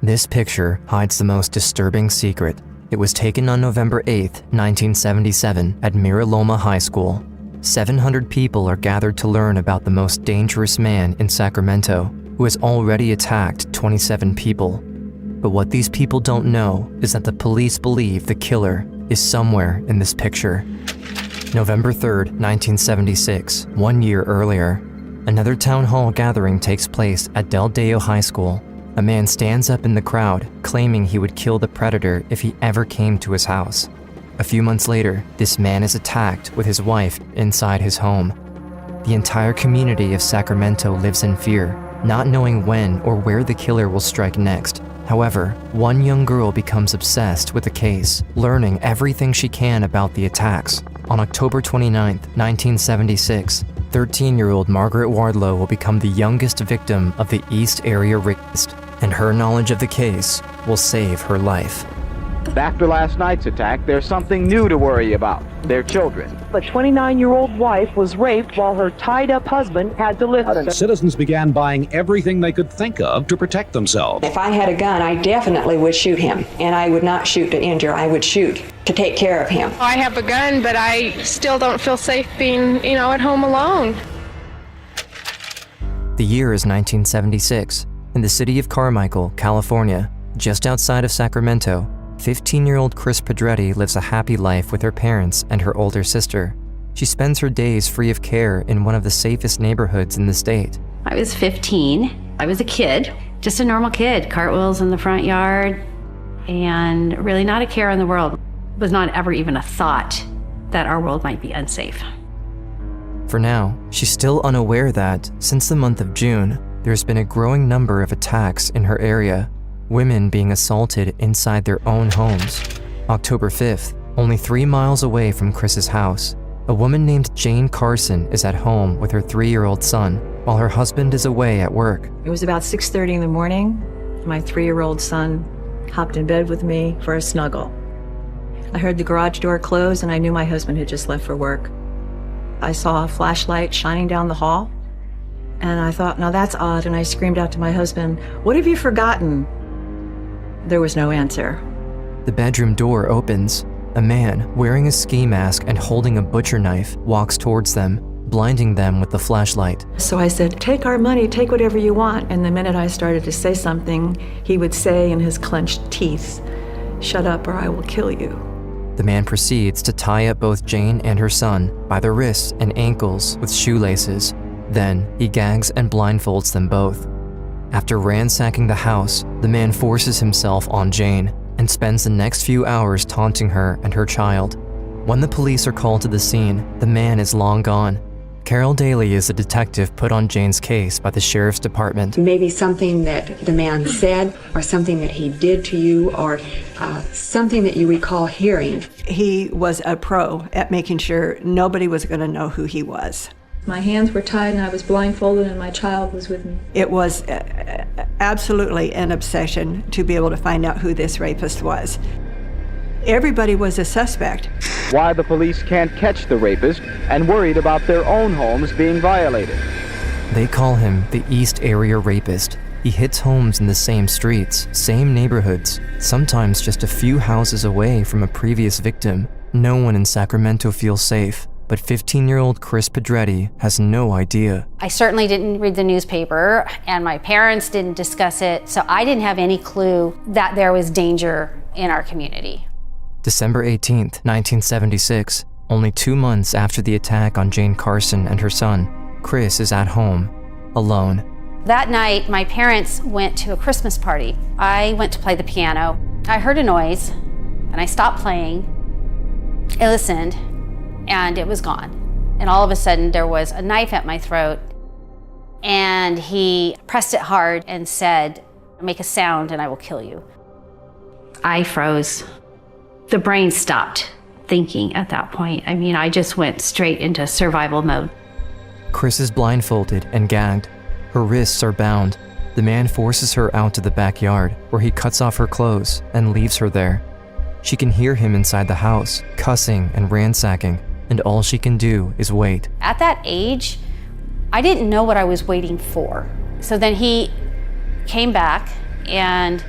This picture hides the most disturbing secret. It was taken on November 8, 1977 at Mira Loma High School. 700 people are gathered to learn about the most dangerous man in Sacramento, who has already attacked 27 people. But what these people don't know is that the police believe the killer is somewhere in this picture. November 3, 1976, 1 year earlier, another town hall gathering takes place at Del Deo High School. A man stands up in the crowd, claiming he would kill the predator if he ever came to his house. A few months later, this man is attacked with his wife inside his home. The entire community of Sacramento lives in fear, not knowing when or where the killer will strike next. However, one young girl becomes obsessed with the case, learning everything she can about the attacks. On October 29, 1976, 13-year-old Margaret Wardlow will become the youngest victim of the East Area rapist, and her knowledge of the case will save her life. After last night's attack, there's something new to worry about: their children. The 29-year-old wife was raped while her tied-up husband had to listen. Citizens began buying everything they could think of to protect themselves. If I had a gun, I definitely would shoot him, and I would not shoot to injure. I would shoot to take care of him. I have a gun, but I still don't feel safe being, at home alone. The year is 1976. In the city of Carmichael, California, just outside of Sacramento, 15-year-old Kris lives a happy life with her parents and her older sister. She spends her days free of care in one of the safest neighborhoods in the state. I was 15. I was a kid, just a normal kid, cartwheels in the front yard, and really not a care in the world. It was not ever even a thought that our world might be unsafe. For now, she's still unaware that, since the month of June, there's been a growing number of attacks in her area, women being assaulted inside their own homes. October 5th, only 3 miles away from Kris's house, a woman named Jane Carson is at home with her 3-year-old son, while her husband is away at work. It was about 6:30 in the morning. My 3-year-old son hopped in bed with me for a snuggle. I heard the garage door close and I knew my husband had just left for work. I saw a flashlight shining down the hall, and I thought, now that's odd, and I screamed out to my husband, "What have you forgotten?" There was no answer. The bedroom door opens. A man, wearing a ski mask and holding a butcher knife, walks towards them, blinding them with the flashlight. So I said, "Take our money, take whatever you want." And the minute I started to say something, he would say in his clenched teeth, "Shut up or I will kill you." The man proceeds to tie up both Jane and her son by the wrists and ankles with shoelaces. Then he gags and blindfolds them both. After ransacking the house, the man forces himself on Jane and spends the next few hours taunting her and her child. When the police are called to the scene, the man is long gone. Carol Daly is the detective put on Jane's case by the sheriff's department. Maybe something that the man said, or something that he did to you, or something that you recall hearing. He was a pro at making sure nobody was going to know who he was. My hands were tied and I was blindfolded and my child was with me. It was absolutely an obsession to be able to find out who this rapist was. Everybody was a suspect. Why the police can't catch the rapist, and worried about their own homes being violated. They call him the East Area Rapist. He hits homes in the same streets, same neighborhoods, sometimes just a few houses away from a previous victim. No one in Sacramento feels safe, but 15-year-old Kris Pedretti has no idea. I certainly didn't read the newspaper, and my parents didn't discuss it, so I didn't have any clue that there was danger in our community. December 18th, 1976, only 2 months after the attack on Jane Carson and her son, Kris is at home, alone. That night, my parents went to a Christmas party. I went to play the piano. I heard a noise, and I stopped playing. I listened, and it was gone. And all of a sudden, there was a knife at my throat, and he pressed it hard and said, "Make a sound and I will kill you." I froze. The brain stopped thinking at that point. I mean, I just went straight into survival mode. Kris is blindfolded and gagged. Her wrists are bound. The man forces her out to the backyard, where he cuts off her clothes and leaves her there. She can hear him inside the house, cussing and ransacking, and all she can do is wait. At that age, I didn't know what I was waiting for. So then he came back and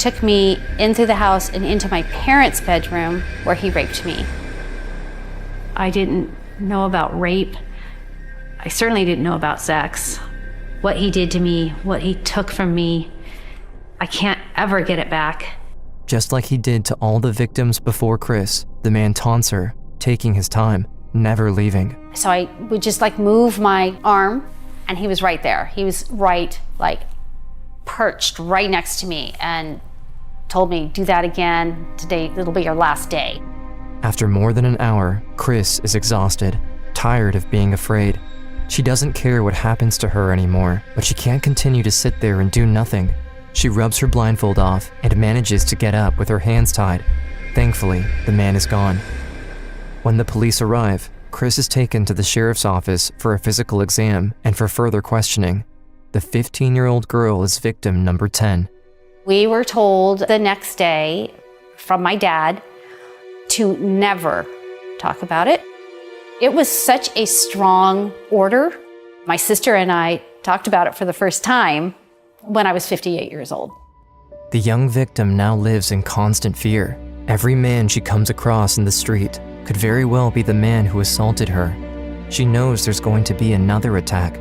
took me in through the house and into my parents' bedroom where he raped me. I didn't know about rape. I certainly didn't know about sex. What he did to me, what he took from me, I can't ever get it back. Just like he did to all the victims before Kris, the man taunts her, taking his time, never leaving. So I would just like move my arm and he was right there. He was right, like perched right next to me and told me, do that again. Today, it'll be your last day. After more than an hour, Kris is exhausted, tired of being afraid. She doesn't care what happens to her anymore, but she can't continue to sit there and do nothing. She rubs her blindfold off and manages to get up with her hands tied. Thankfully, the man is gone. When the police arrive, Kris is taken to the sheriff's office for a physical exam and for further questioning. The 15-year-old girl is victim number 10. We were told the next day from my dad to never talk about it. It was such a strong order. My sister and I talked about it for the first time when I was 58 years old. The young victim now lives in constant fear. Every man she comes across in the street could very well be the man who assaulted her. She knows there's going to be another attack.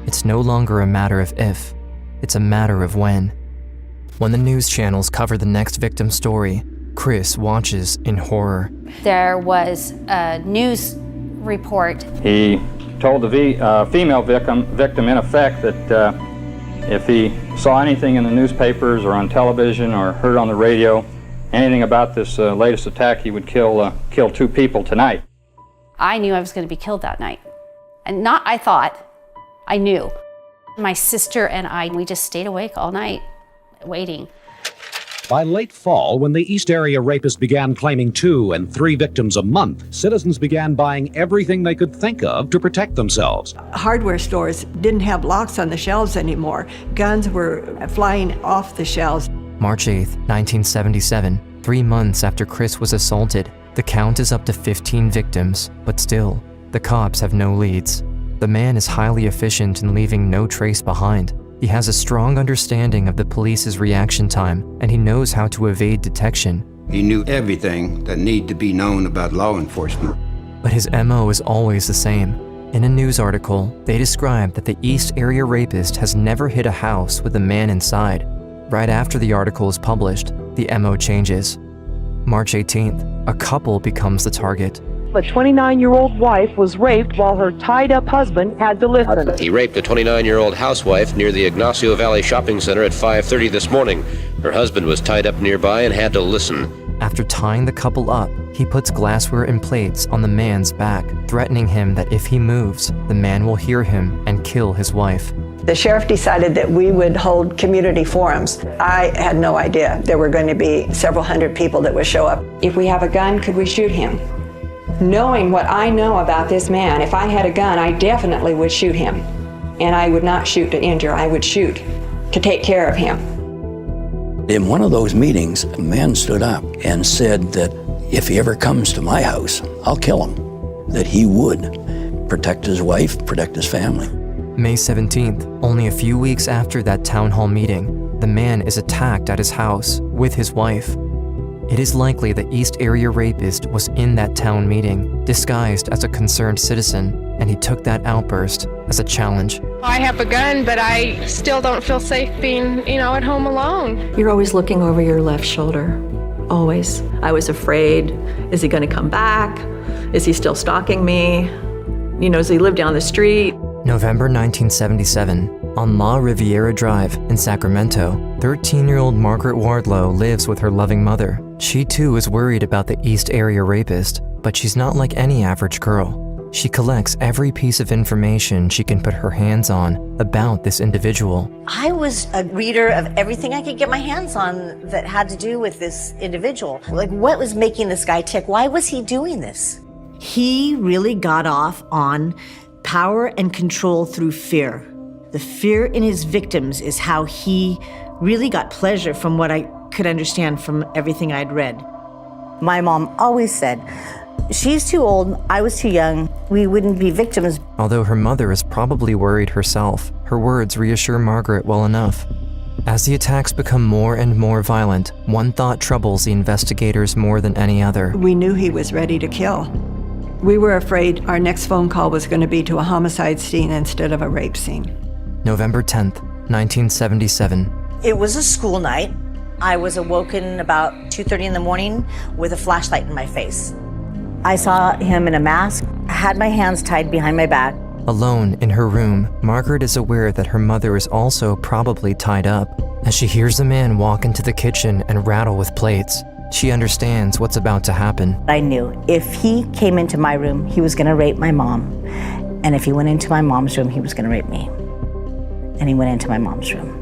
It's no longer a matter of if, it's a matter of when. When the news channels cover the next victim's story, Kris watches in horror. There was a news report. He told the female victim in effect that if he saw anything in the newspapers or on television or heard on the radio, anything about this latest attack, he would kill 2 people tonight. I knew I was going to be killed that night. And not I thought, I knew. My sister and I, we just stayed awake all night, waiting. By late fall, when the East Area rapist began claiming 2 and 3 victims a month, citizens began buying everything they could think of to protect themselves. Hardware stores didn't have locks on the shelves anymore. Guns were flying off the shelves. March 8th, 1977, 3 months after Kris was assaulted, the count is up to 15 victims, but still, the cops have no leads. The man is highly efficient in leaving no trace behind. He has a strong understanding of the police's reaction time, and he knows how to evade detection. He knew everything that needed to be known about law enforcement. But his MO is always the same. In a news article, they describe that the East Area rapist has never hit a house with a man inside. Right after the article is published, the MO changes. March 18th, a couple becomes the target. A 29-year-old wife was raped while her tied-up husband had to lift. He raped a 29-year-old housewife near the Ignacio Valley Shopping Center at 5:30 this morning. Her husband was tied up nearby and had to listen. After tying the couple up, he puts glassware and plates on the man's back, threatening him that if he moves, the man will hear him and kill his wife. The sheriff decided that we would hold community forums. I had no idea there were going to be several hundred people that would show up. If we have a gun, could we shoot him? Knowing what I know about this man, if I had a gun, I definitely would shoot him. And I would not shoot to injure, I would shoot to take care of him. In one of those meetings, a man stood up and said that if he ever comes to my house, I'll kill him. That he would protect his wife, protect his family. May 17th, only a few weeks after that town hall meeting, the man is attacked at his house with his wife. It is likely the East Area rapist was in that town meeting, disguised as a concerned citizen, and he took that outburst as a challenge. I have a gun, but I still don't feel safe being, at home alone. You're always looking over your left shoulder. Always. I was afraid, is he going to come back? Is he still stalking me? Does he live down the street? November 1977, on La Riviera Drive in Sacramento, 13-year-old Margaret Wardlow lives with her loving mother. She too is worried about the East Area rapist, but she's not like any average girl. She collects every piece of information she can put her hands on about this individual. I was a reader of everything I could get my hands on that had to do with this individual. Like, what was making this guy tick? Why was he doing this? He really got off on power and control through fear. The fear in his victims is how he really got pleasure, from what I could understand from everything I'd read. My mom always said, she's too old, I was too young, we wouldn't be victims. Although her mother is probably worried herself, her words reassure Margaret well enough. As the attacks become more and more violent, one thought troubles the investigators more than any other. We knew he was ready to kill. We were afraid our next phone call was going to be to a homicide scene instead of a rape scene. November 10th, 1977. It was a school night. I was awoken about 2:30 in the morning with a flashlight in my face. I saw him in a mask. I had my hands tied behind my back. Alone in her room, Margaret is aware that her mother is also probably tied up. As she hears the man walk into the kitchen and rattle with plates, she understands what's about to happen. I knew if he came into my room, he was going to rape my mom. And if he went into my mom's room, he was going to rape me. And he went into my mom's room.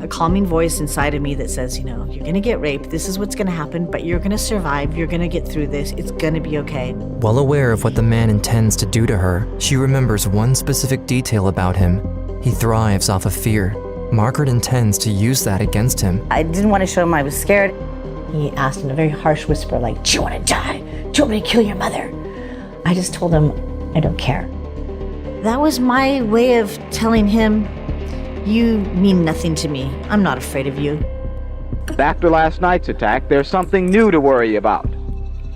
A calming voice inside of me that says, you know, you're gonna get raped, this is what's gonna happen, but you're gonna survive, you're gonna get through this, it's gonna be okay. Well aware of what the man intends to do to her, she remembers one specific detail about him. He thrives off of fear. Margaret intends to use that against him. I didn't want to show him I was scared. He asked in a very harsh whisper, like, do you want to die? Do you want me to kill your mother? I just told him, I don't care. That was my way of telling him, you mean nothing to me. I'm not afraid of you. After last night's attack, there's something new to worry about.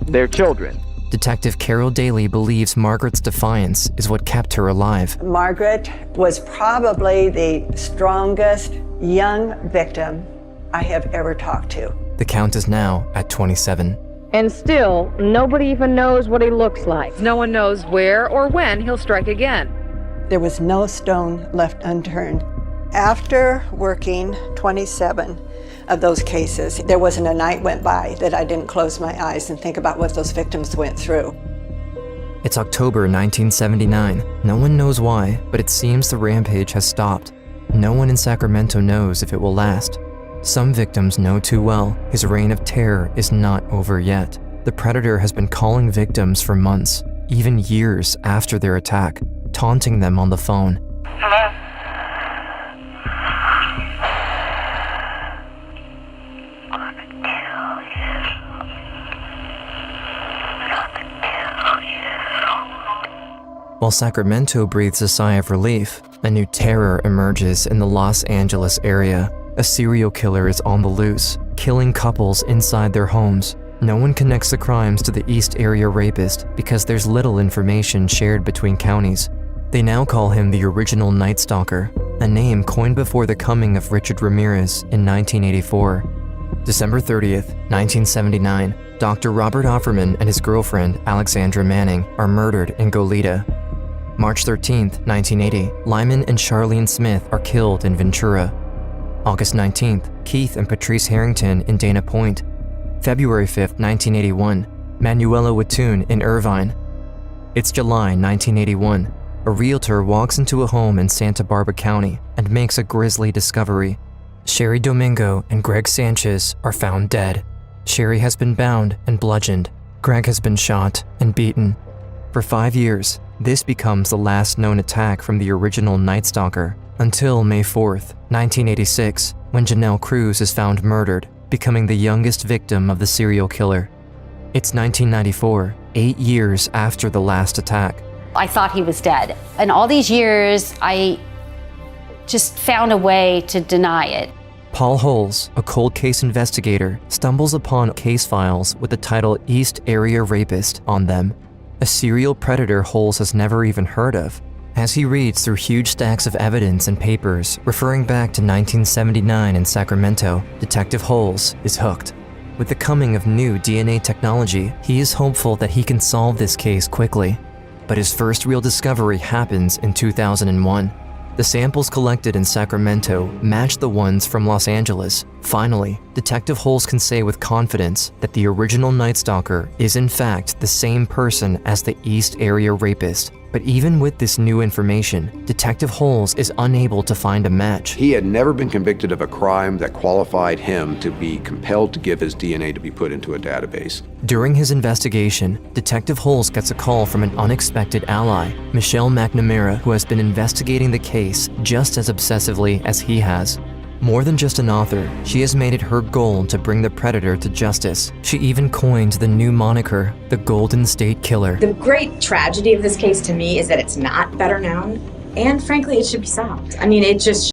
Their children. Detective Carol Daly believes Margaret's defiance is what kept her alive. Margaret was probably the strongest young victim I have ever talked to. The count is now at 27. And still, nobody even knows what he looks like. No one knows where or when he'll strike again. There was no stone left unturned. After working 27 of those cases, there wasn't a night went by that I didn't close my eyes and think about what those victims went through. It's October 1979. No one knows why, but it seems the rampage has stopped. No one in Sacramento knows if it will last. Some victims know too well his reign of terror is not over yet. The predator has been calling victims for months, even years after their attack, taunting them on the phone. Hello? While Sacramento breathes a sigh of relief, a new terror emerges in the Los Angeles area. A serial killer is on the loose, killing couples inside their homes. No one connects the crimes to the East Area rapist because there's little information shared between counties. They now call him the original Night Stalker, a name coined before the coming of Richard Ramirez in 1984. December 30th, 1979, Dr. Robert Offerman and his girlfriend, Alexandra Manning, are murdered in Goleta. March 13th, 1980, Lyman and Charlene Smith are killed in Ventura. August 19th, Keith and Patrice Harrington in Dana Point. February 5th, 1981, Manuela Wattoon in Irvine. It's July 1981. A realtor walks into a home in Santa Barbara County and makes a grisly discovery. Sherry Domingo and Greg Sanchez are found dead. Sherry has been bound and bludgeoned. Greg has been shot and beaten. For 5 years, this becomes the last known attack from the original Night Stalker, until May 4th, 1986, when Janelle Cruz is found murdered, becoming the youngest victim of the serial killer. It's 1994, 8 years after the last attack. I thought he was dead. And all these years, I just found a way to deny it. Paul Holes, a cold case investigator, stumbles upon case files with the title East Area Rapist on them. A serial predator Holes has never even heard of. As he reads through huge stacks of evidence and papers referring back to 1979 in Sacramento, Detective Holes is hooked. With the coming of new DNA technology, he is hopeful that he can solve this case quickly. But his first real discovery happens in 2001. The samples collected in Sacramento match the ones from Los Angeles. Finally, Detective Holes can say with confidence that the original Night Stalker is in fact the same person as the East Area Rapist. But even with this new information, Detective Holes is unable to find a match. He had never been convicted of a crime that qualified him to be compelled to give his DNA to be put into a database. During his investigation, Detective Holes gets a call from an unexpected ally, Michelle McNamara, who has been investigating the case just as obsessively as he has. More than just an author, she has made it her goal to bring the predator to justice. She even coined the new moniker, the Golden State Killer. The great tragedy of this case to me is that it's not better known, and frankly, it should be solved. I mean, it just